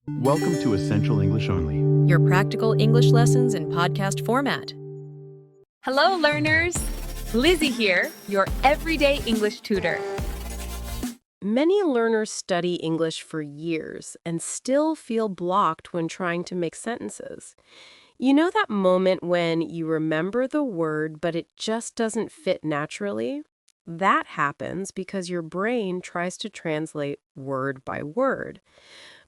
Welcome to Essential English Only. Your practical English lessons in podcast format. Hello, learners! Lizzy here, your everyday English tutor. Many learners study English for years and still feel blocked when trying to make sentences. You know that moment when you remember the word but it just doesn't fit naturally? That happens because your brain tries to translate word by word.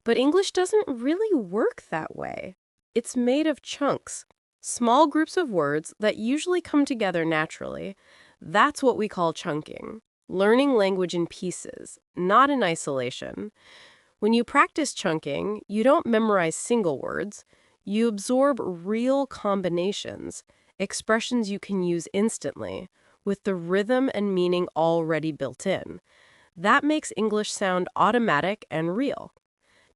But English doesn't really work that way. It's made of chunks, small groups of words that usually come together naturally. That's what we call chunking. Learning language in pieces, not in isolation. When you practice chunking, you don't memorize single words. You absorb real combinations, expressions you can use instantly, with the rhythm and meaning already built in. That makes English sound automatic and real.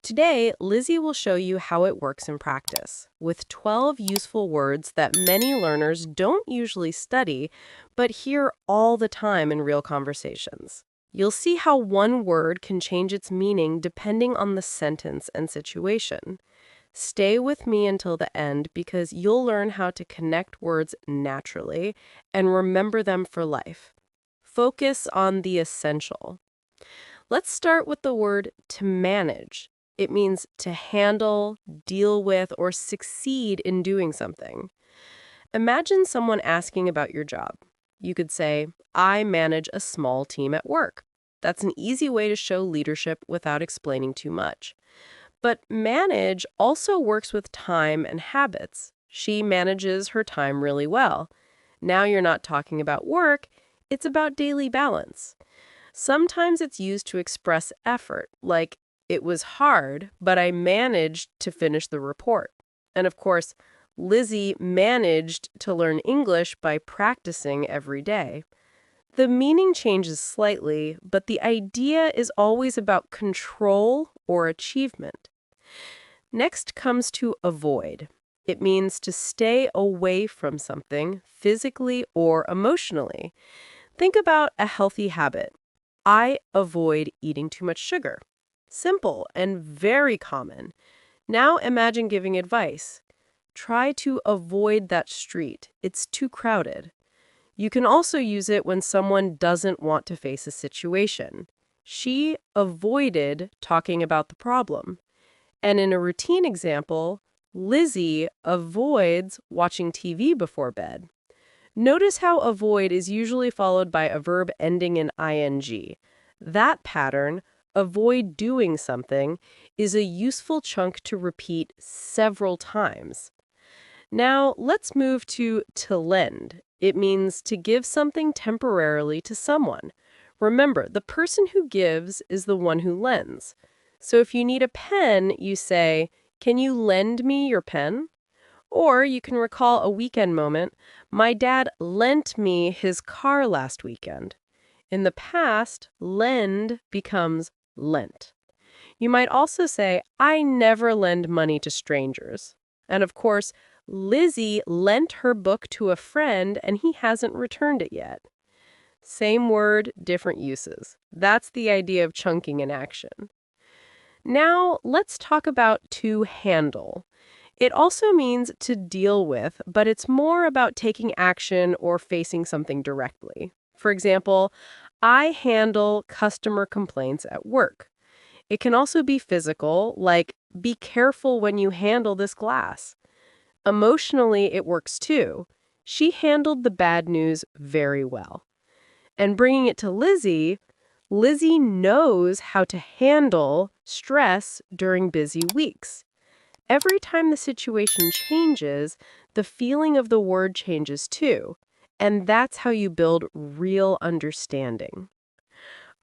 Today, Lizzy will show you how it works in practice, with 12 useful words that many learners don't usually study, but hear all the time in real conversations. You'll see how one word can change its meaning depending on the sentence and situation. Stay with me until the end because you'll learn how to connect words naturally and remember them for life. Focus on the essential. Let's start with the word to manage. It means to handle, deal with, or succeed in doing something. Imagine someone asking about your job. You could say, I manage a small team at work. That's an easy way to show leadership without explaining too much. But manage also works with time and habits. She manages her time really well. Now you're not talking about work, it's about daily balance. Sometimes it's used to express effort, like, it was hard, but I managed to finish the report. And of course, Lizzy managed to learn English by practicing every day. The meaning changes slightly, but the idea is always about control or achievement. Next comes to avoid. It means to stay away from something physically or emotionally. Think about a healthy habit. I avoid eating too much sugar. Simple and very common. Now imagine giving advice. Try to avoid that street. It's too crowded. You can also use it when someone doesn't want to face a situation. She avoided talking about the problem. And in a routine example, Lizzy avoids watching TV before bed. Notice how avoid is usually followed by a verb ending in ing. That pattern, avoid doing something, is a useful chunk to repeat several times. Now, let's move to lend. It means to give something temporarily to someone. Remember, the person who gives is the one who lends. So if you need a pen, you say, can you lend me your pen? Or you can recall a weekend moment. My dad lent me his car last weekend. In the past, lend becomes lent. You might also say, I never lend money to strangers. And of course, Lizzy lent her book to a friend and he hasn't returned it yet. Same word, different uses. That's the idea of chunking in action. Now, let's talk about to handle. It also means to deal with, but it's more about taking action or facing something directly. For example, I handle customer complaints at work. It can also be physical, like be careful when you handle this glass. Emotionally, it works too. She handled the bad news very well. And bringing it to Lizzy, Lizzy knows how to handle stress during busy weeks. Every time the situation changes, the feeling of the word changes too. And that's how you build real understanding.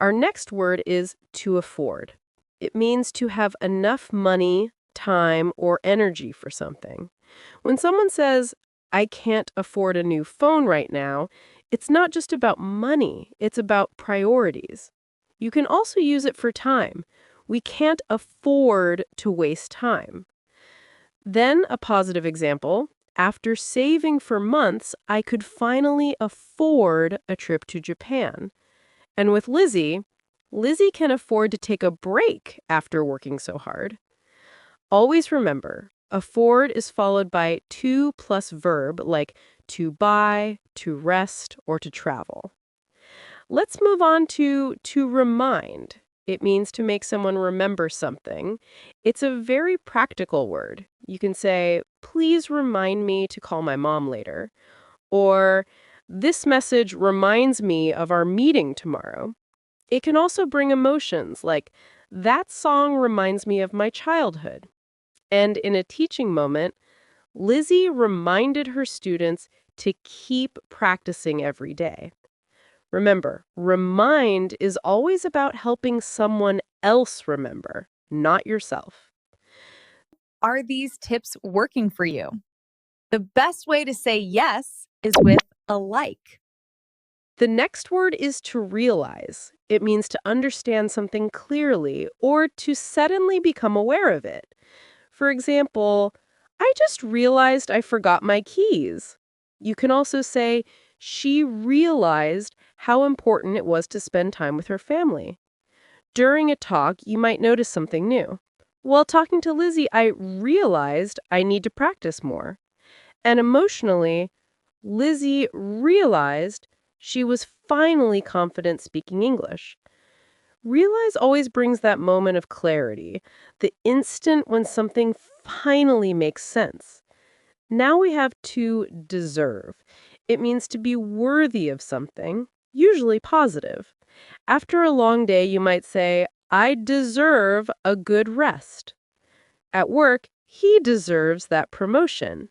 Our next word is to afford. It means to have enough money, time, or energy for something. When someone says, I can't afford a new phone right now, it's not just about money, it's about priorities. You can also use it for time. We can't afford to waste time. Then a positive example. After saving for months, I could finally afford a trip to Japan. And with Lizzy, Lizzy can afford to take a break after working so hard. Always remember, afford is followed by to plus verb like to buy, to rest, or to travel. Let's move on to remind. It means to make someone remember something. It's a very practical word. You can say, please remind me to call my mom later. Or, this message reminds me of our meeting tomorrow. It can also bring emotions like, that song reminds me of my childhood. And in a teaching moment, Lizzy reminded her students to keep practicing every day. Remember, remind is always about helping someone else remember, not yourself. Are these tips working for you? The best way to say yes is with a like. The next word is to realize. It means to understand something clearly or to suddenly become aware of it. For example, I just realized I forgot my keys. You can also say, she realized how important it was to spend time with her family. During a talk, you might notice something new. While talking to Lizzy, I realized I need to practice more. And emotionally, Lizzy realized she was finally confident speaking English. Realize always brings that moment of clarity, the instant when something finally makes sense. Now we have to deserve. It means to be worthy of something, usually positive. After a long day, you might say, I deserve a good rest. At work, he deserves that promotion.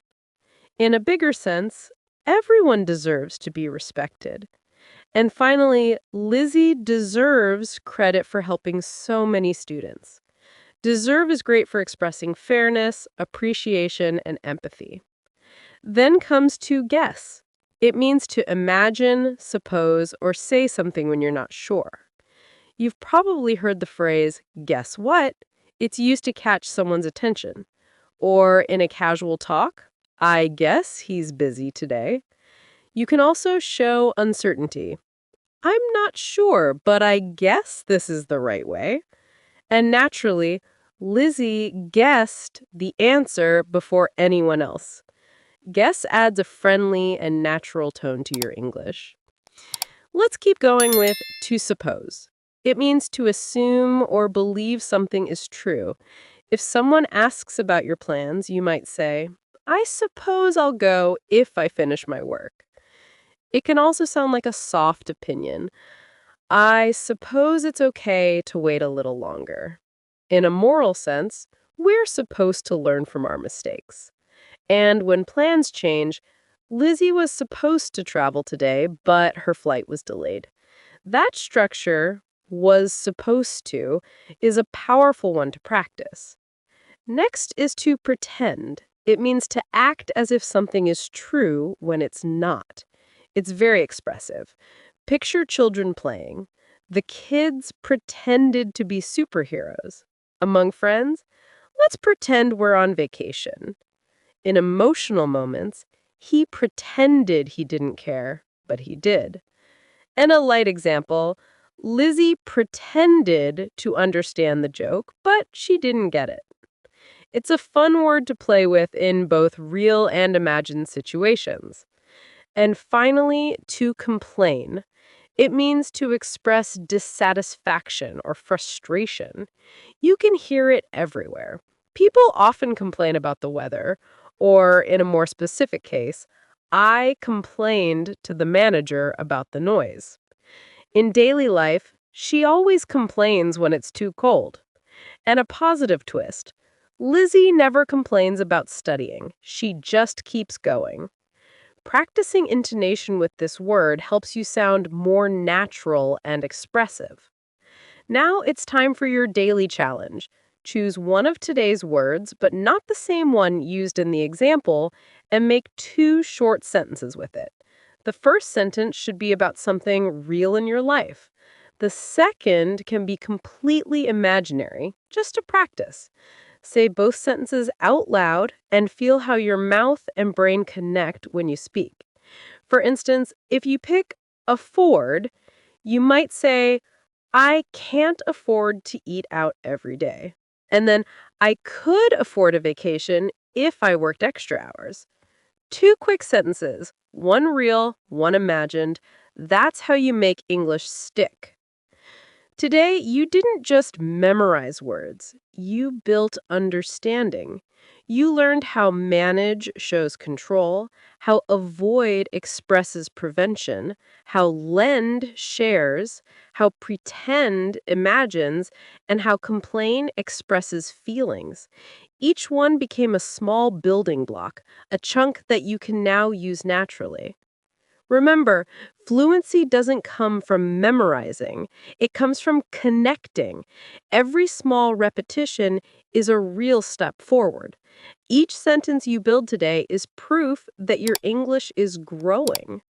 In a bigger sense, everyone deserves to be respected. And finally, Lizzy deserves credit for helping so many students. Deserve is great for expressing fairness, appreciation, and empathy. Then comes to guess. It means to imagine, suppose, or say something when you're not sure. You've probably heard the phrase, guess what? It's used to catch someone's attention. Or in a casual talk, I guess he's busy today. You can also show uncertainty. I'm not sure, but I guess this is the right way. And naturally, Lizzy guessed the answer before anyone else. Guess adds a friendly and natural tone to your English. Let's keep going with to suppose. It means to assume or believe something is true. If someone asks about your plans, you might say, I suppose I'll go if I finish my work. It can also sound like a soft opinion. I suppose it's okay to wait a little longer. In a moral sense, we're supposed to learn from our mistakes. And when plans change, Lizzy was supposed to travel today, but her flight was delayed. That structure, was supposed to, is a powerful one to practice. Next is to pretend. It means to act as if something is true when it's not. It's very expressive. Picture children playing. The kids pretended to be superheroes. Among friends, let's pretend we're on vacation. In emotional moments, he pretended he didn't care, but he did. And a light example, Lizzy pretended to understand the joke, but she didn't get it. It's a fun word to play with in both real and imagined situations. And finally, to complain. It means to express dissatisfaction or frustration. You can hear it everywhere. People often complain about the weather, or in a more specific case, I complained to the manager about the noise. In daily life, she always complains when it's too cold. And a positive twist, Lizzy never complains about studying. She just keeps going. Practicing intonation with this word helps you sound more natural and expressive. Now it's time for your daily challenge. Choose one of today's words, but not the same one used in the example, and make 2 short sentences with it. The first sentence should be about something real in your life. The second can be completely imaginary, just to practice. Say both sentences out loud and feel how your mouth and brain connect when you speak. For instance, if you pick afford, you might say, I can't afford to eat out every day. And then, I could afford a vacation if I worked extra hours. Two quick sentences, one real, one imagined. That's how you make English stick. Today, you didn't just memorize words, you built understanding. You learned how manage shows control, how avoid expresses prevention, how lend shares, how pretend imagines, and how complain expresses feelings. Each one became a small building block, a chunk that you can now use naturally. Remember, fluency doesn't come from memorizing, it comes from connecting. Every small repetition is a real step forward. Each sentence you build today is proof that your English is growing.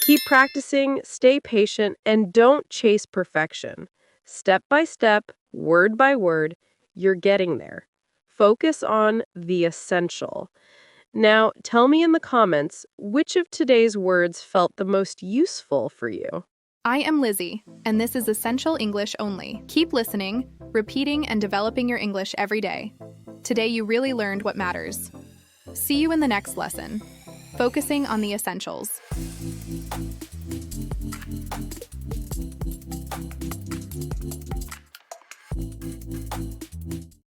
Keep practicing, stay patient, and don't chase perfection. Step by step, word by word, you're getting there. Focus on the essential. Now, tell me in the comments which of today's words felt the most useful for you. I am Lizzy, and this is Essential English Only. Keep listening, repeating, and developing your English every day. Today you really learned what matters. See you in the next lesson, focusing on the essentials.